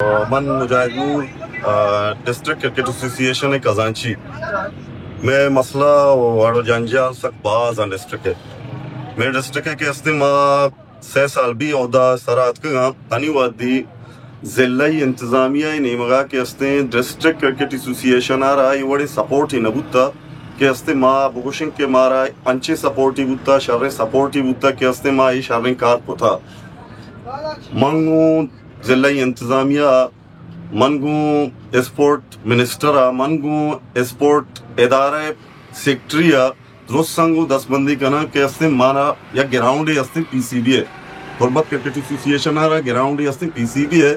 मन मुजाहिदून district cricket association कजांची में मसला वाड़ो जंजाल सक बाज अन डिस्ट्रिक्ट में डिस्ट्रिक्ट के इस्तेमा 6 साल भी औदा सरात का तनी वादी ज़िल्लाई इंतज़ामिया नेमगा के अस्ते डिस्ट्रिक्ट क्रिकेट एसोसिएशन आ रहा है वड़े सपोर्ट ही नबुता के अस्ते माँ बुगुशिंग के मारा अंचे सपोर्ट ही बुता शर्रे सपोर्ट ही बुता के अस्ते माँ ये शर्रे कार पुता मंगू ज़िल्लाई इंतज़ामिया मनगू स्पोर्ट मिनिस्टर मनगू स्पोर्ट इदारे सेक्रेटरिया दुरुस्त संगू 10 बंदी कना के अस्ते मारा या ग्राउंड ही अस्ते पीसीबी है गुरबत क्रिकेट एसोसिएशन आ रहा ग्राउंड ही अस्ते पीसीबी है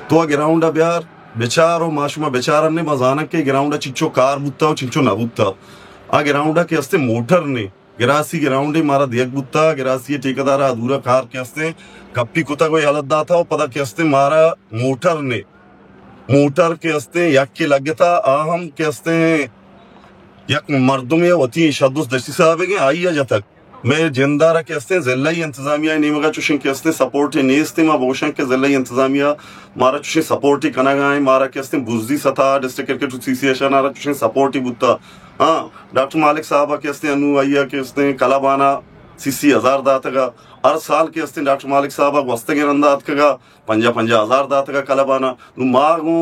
तो आ ग्राउंड अब यार बेचारो माशुमा बेचारा ने मजाना के ग्राउंड चिंचो कार बुत्ता चिंचो ना बुत्ता आ ग्राउंड के अस्ते मोटर ने गिरासी ग्राउंड मारा दियक बुत्ता गिरासी ठेकेदार अधूरा कार के अस्ते कप्पी कुत्ता कोई हालत दा था पता के अस्ते मारा मोटर के अस्ते यक के लगे था आहम के अस्ते यक मर्दों में होती शद्दुस दस्ती साहब है आई अजा तक मैं जिंदारा के अस्ते ज़िल्लाई इंतज़ामिया नेमगा चुशिंग के अस्ते सपोर्ट नेस्ते मा बोशंग के ज़िल्लाई इंतज़ामिया मारा चुशिंग सपोर्ट ही कना गाय मारा के अस्ते बुज़दी सता डिस्ट्रिक्ट क्रिकेट एसोसिएशन आरा चुशिंग सपोर्ट ही बुत्ता हाँ डॉक्टर मालिक साहब के अस्ते अनु आइया के अस्ते कलाबाना सीसी 1000 दातगा हर साल के अस्ते डॉक्टर मालिक साहब वस्ते के रंदात का 50,000 दातगा कलाबाना मागू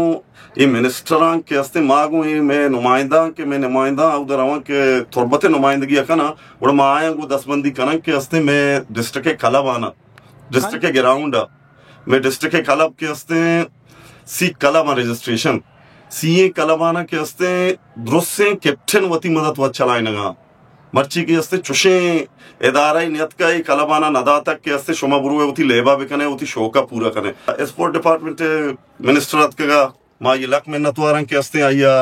ये मिनिस्टरां के अस्ते मागू ये मैं नुमाइंदा के मैं नुमाइंदा उधर आवा के थोरबते नुमाइंदगी कना और माया को 10 बंदी कना के अस्ते मैं डिस्ट्रिक्ट के कलाबाना डिस्ट्रिक्ट के ग्राउंड मैं डिस्ट्रिक्ट के कलब के अस्ते सी कलाबा रजिस्ट्रेशन सीए कलाबाना के अस्ते दुरुस्त कैप्टन वती मदद व चलाएगा मर्ची के अस्ते चुशे इदारा नियत का कलाबाना नदा तक के अस्ते शुमा बुरुए उती लेबा बिकने उती शौका पूरा कने स्पोर्ट डिपार्टमेंट मिनिस्टर का माँ ये लाख में नतवारं के अस्ते आया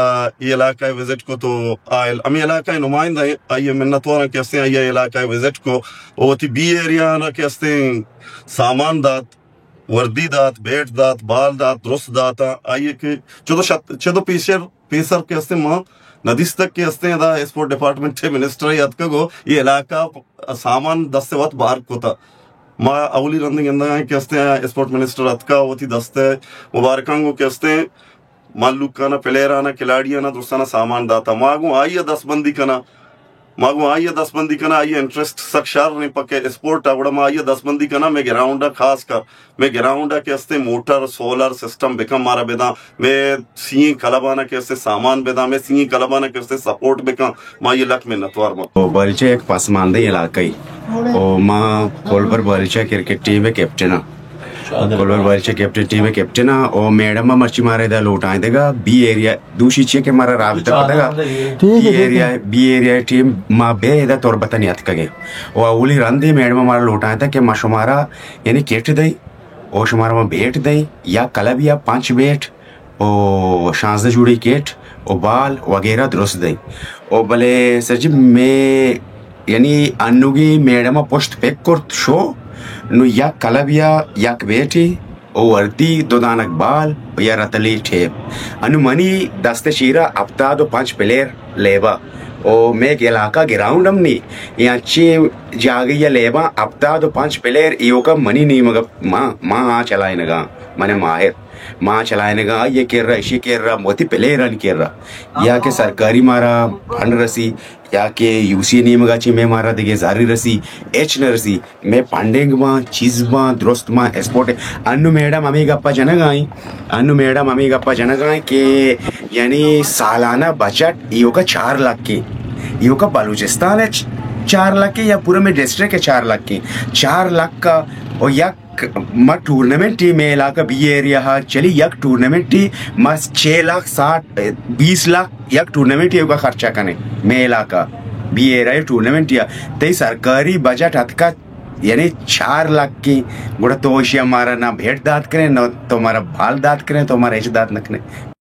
ये इलाका विजिट को तो आयल अमी इलाका नुमाइंदा आइए में नतवारं के अस्ते आया इलाका विजिट को उती बी एरिया ना के अस्ते सामान दात वर्दी दात बेट दात बाल दात दुरुस्त दात आइए के चौदह पेसर के अस्ते माँ नदीस तक के अस्ते दा स्पोर्ट डिपार्टमेंट थे मिनिस्टर याद को ये इलाका सामान 10 से वत बाहर को था माँ अवली रंदिंग इंदा के अस्ते स्पोर्ट मिनिस्टर अतका होती दस्ते मुबारकांगो के अस्ते मालूक का ना प्लेयर ना खिलाड़ियां ना दूसरा सामान दाता मागू आइए 10 बंदी कना मागू आइए 10 बंदी कना आइए इंटरेस्ट सक्षार नहीं पके स्पोर्ट अवड़ा आइए 10 बंदी कना मैं ग्राउंड खास कर मैं ग्राउंड के अस्ते मोटर सोलर सिस्टम बेकम मारा बेदा मैं सी कलाबाना के अस्ते सामान बेदा मैं सी कलाबाना के अस्ते सपोर्ट बेकम माँ ये लक में नतवार मत बलचे एक पसमानदे इलाकाई ओ माँ कोलबर बलचे क्रिकेट टीम में कैप्टन कोलबर बलचे कैप्टन टीम में कैप्टन ओ मैडम मर्ची मारे दा लौटाए देगा बी एरिया दूसरी चीज के मारा राबिता पड़ेगा बी एरिया टीम माँ बे इधर तौर बता याद कगे ओ अवली रंदी मैडम मारा लौटाए था कि माशुमारा यानी केट दई ओ शुमारा में बेट दई या कलब या 5 बेट ओ शांस जुड़ी केट ओ बाल वगैरह दुरुस्त दई ओ भले सर जी मैं यानी अन्नुगी मैडम पोस्ट पेक कर शो नु या कलब या बेटी ओ वर्दी दो दानक बाल या रतली ठेप अनु मनी दस्ते शीरा अपता दो 5 प्लेयर लेबा ओ मैं इलाका ग्राउंड हमनी यहाँ चे जागे या लेबा अपता दो 5 प्लेयर यो का मनी नहीं मगर माँ चलाए नगा मने माहिर माँ चलाए नगा ये कर रहा इसी कर रहा मोती प्लेयर अन कर रहा या के सरकारी मारा फंड रसी या के यूसी नहीं मगा ची मैं मारा देखे जारी रसी एच न रसी मैं पांडेंग माँ चीज माँ दुरुस्त माँ स्पोर्ट अन्नु मैडम अमी गप्पा जनगाई अन्नु मैडम अमी गप्पा जनगाई के यानी सालाना बजट यो का 4 लाख की यो का बलूचिस्तान है 4 लाख की या पूरे में डिस्ट्रिक्ट है 4 लाख की 4 लाख का और या म टूर्नामेंट टी में इलाका बी एरिया हा चली यक टूर्नामेंट टी मस 6,60,20 लाख यक टूर्नामेंट का खर्चा कने में इलाका बी एरिया टूर्नामेंट या ते सरकारी बजट अतका यानी 4 लाख की गुड़ा तो हमारा ना भेंट दात करें ना तो हमारा बाल दात करें तो हमारा ऐसे दात नखने